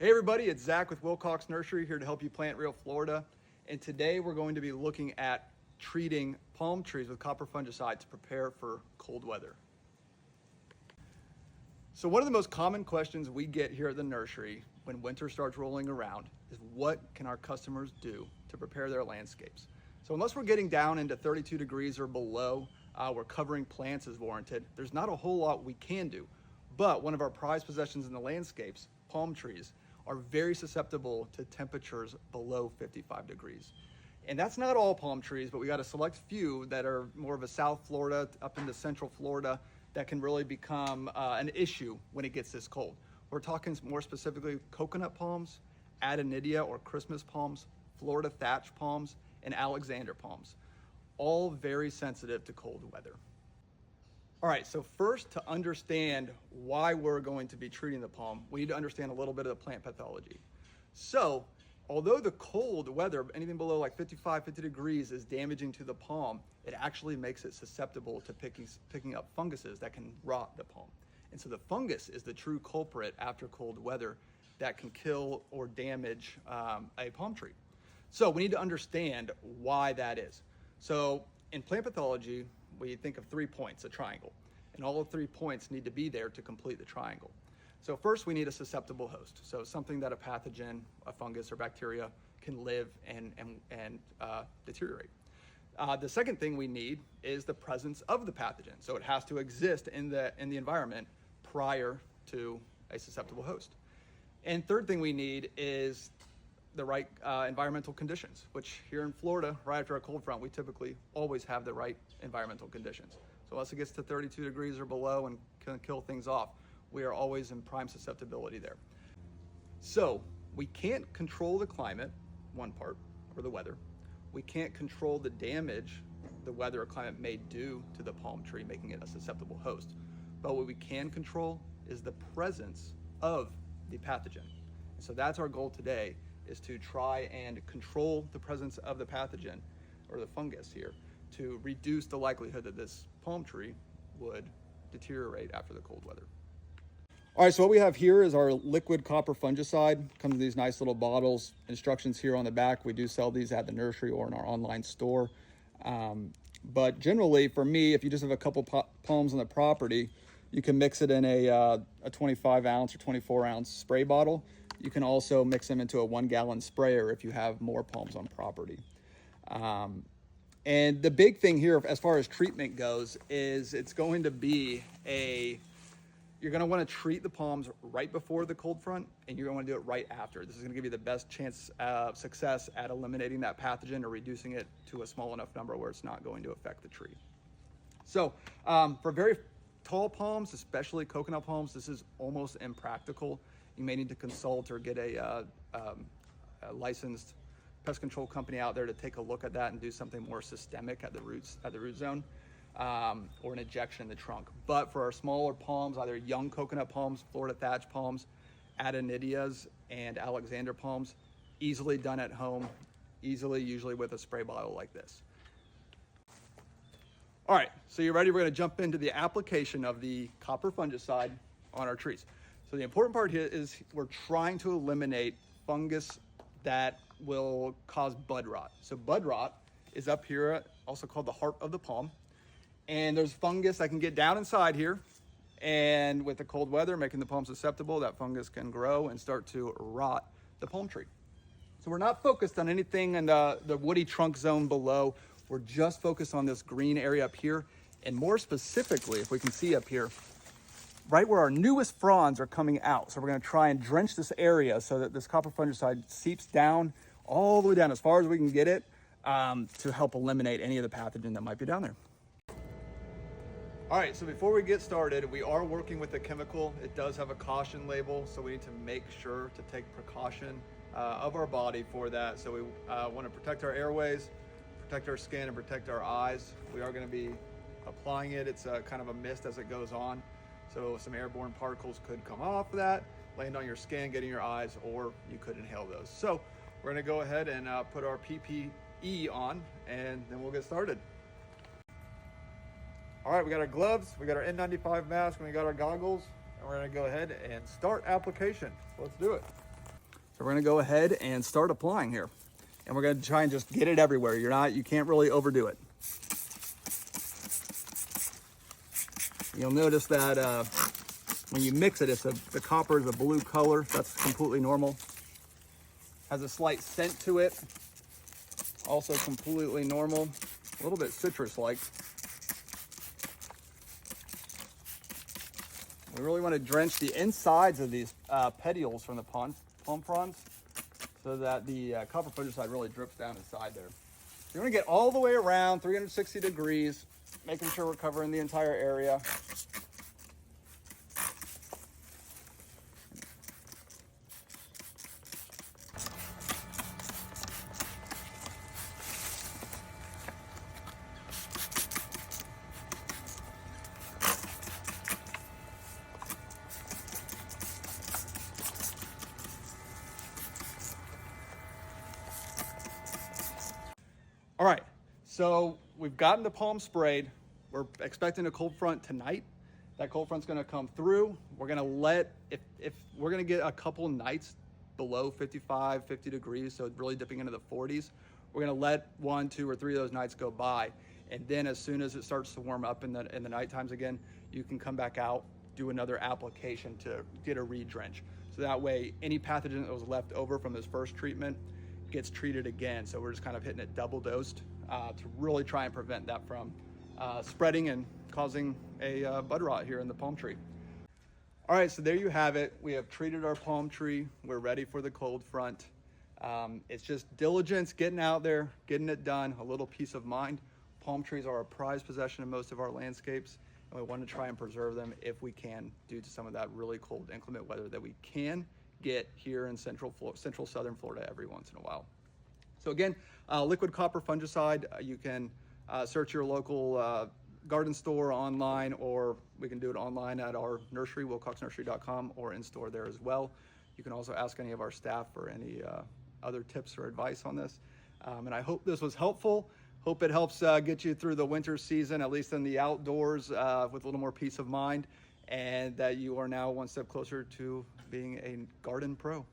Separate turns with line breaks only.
Hey everybody, it's Zach with Wilcox Nursery here to help you plant real Florida. And today we're going to be looking at treating palm trees with copper fungicide to prepare for cold weather. So one of the most common questions we get here at the nursery when winter starts rolling around is what can our customers do to prepare their landscapes? So unless we're getting down into 32 degrees or below, where covering plants is warranted, there's not a whole lot we can do. But one of our prized possessions in the landscapes, palm trees, are very susceptible to temperatures below 55 degrees. And that's not all palm trees, but we got a select few that are more of a South Florida up into Central Florida that can really become an issue when it gets this cold. We're talking more specifically coconut palms, Adonidia or Christmas palms, Florida Thatch palms, and Alexander palms, all very sensitive to cold weather. All right, so first, to understand why we're going to be treating the palm, we need to understand a little bit of the plant pathology. So, although the cold weather, anything below like 55, 50 degrees is damaging to the palm, it actually makes it susceptible to picking up funguses that can rot the palm. And so the fungus is the true culprit after cold weather that can kill or damage a palm tree. So we need to understand why that is. So in plant pathology, we think of 3 points, a triangle, and all of 3 points need to be there to complete the triangle. So first we need a susceptible host. So something that a pathogen, a fungus or bacteria can live and deteriorate. The second thing we need is the presence of the pathogen. So it has to exist in the environment prior to a susceptible host. And third thing we need is the right environmental conditions, which here in Florida, right after a cold front, we typically always have the right environmental conditions. So unless it gets to 32 degrees or below and can kill things off, we are always in prime susceptibility there. So we can't control the climate, one part, or the weather. We can't control the damage the weather or climate may do to the palm tree, making it a susceptible host. But what we can control is the presence of the pathogen. So that's our goal today, is to try and control the presence of the pathogen or the fungus here to reduce the likelihood that this palm tree would deteriorate after the cold weather. All right, so what we have here is our liquid copper fungicide. Comes in these nice little bottles. Instructions here on the back. We do sell these at the nursery or in our online store. But generally, for me, if you just have a couple palms on the property, you can mix it in a 25 ounce or 24 ounce spray bottle. You can also mix them into a 1 gallon sprayer if you have more palms on property. And the big thing here, as far as treatment goes, is it's going to be you're going to want to treat the palms right before the cold front, and you're going to want to do it right after. This is going to give you the best chance of success at eliminating that pathogen or reducing it to a small enough number where it's not going to affect the tree. So for very tall palms, especially coconut palms, this is almost impractical. You may need to consult or get a licensed pest control company out there to take a look at that and do something more systemic at the root zone, or an injection in the trunk. But for our smaller palms, either young coconut palms, Florida Thatch palms, Adonidias, and Alexander palms, easily done at home, usually with a spray bottle like this. All right, so you're ready? We're going to jump into the application of the copper fungicide on our trees. So the important part here is we're trying to eliminate fungus that will cause bud rot. So bud rot is up here, also called the heart of the palm. And there's fungus that can get down inside here. And with the cold weather, making the palm susceptible, that fungus can grow and start to rot the palm tree. So we're not focused on anything in the woody trunk zone below. We're just focused on this green area up here. And more specifically, if we can see up here, right where our newest fronds are coming out. So we're going to try and drench this area so that this copper fungicide seeps down all the way down as far as we can get it, to help eliminate any of the pathogen that might be down there. All right, so before we get started, we are working with a chemical. It does have a caution label, so we need to make sure to take precaution of our body for that. So we want to protect our airways, protect our skin, and protect our eyes. We are going to be applying it. It's kind of a mist as it goes on. So some airborne particles could come off of that, land on your skin, get in your eyes, or you could inhale those. So we're going to go ahead and put our PPE on, and then we'll get started. All right, we got our gloves, we got our N95 mask, and we got our goggles, and we're going to go ahead and start application. So let's do it. So we're gonna go ahead and start applying here. And we're gonna try and just get it everywhere. You can't really overdo it. You'll notice that when you mix it, the copper is a blue color. That's completely normal. Has a slight scent to it. Also completely normal. A little bit citrus-like. We really want to drench the insides of these petioles from the palm fronds so that the copper fungicide really drips down inside there. You're going to get all the way around 360 degrees, making sure we're covering the entire area. All right, so we've gotten the palm sprayed. We're expecting a cold front tonight. That cold front's gonna come through. We're gonna let, if we're gonna get a couple nights below 55, 50 degrees, so really dipping into the 40s, we're gonna let 1, 2, or 3 of those nights go by. And then as soon as it starts to warm up in the night times again, you can come back out, do another application to get a re-drench. So that way, any pathogen that was left over from this first treatment gets treated again. So we're just kind of hitting it double dosed to really try and prevent that from spreading and causing a bud rot here in the palm tree. All right, so there you have it. We have treated our palm tree. We're ready for the cold front. It's just diligence, getting out there, getting it done, a little peace of mind. Palm trees are a prized possession in most of our landscapes, and we want to try and preserve them if we can, due to some of that really cold inclement weather that we can get here in central southern Florida every once in a while. So again, liquid copper fungicide, you can search your local garden store online, or we can do it online at our nursery, wilcoxnursery.com, or in store there as well. You can also ask any of our staff for any other tips or advice on this. And I hope this was helpful. Hope it helps get you through the winter season, at least in the outdoors, with a little more peace of mind, and that you are now one step closer to being a garden pro.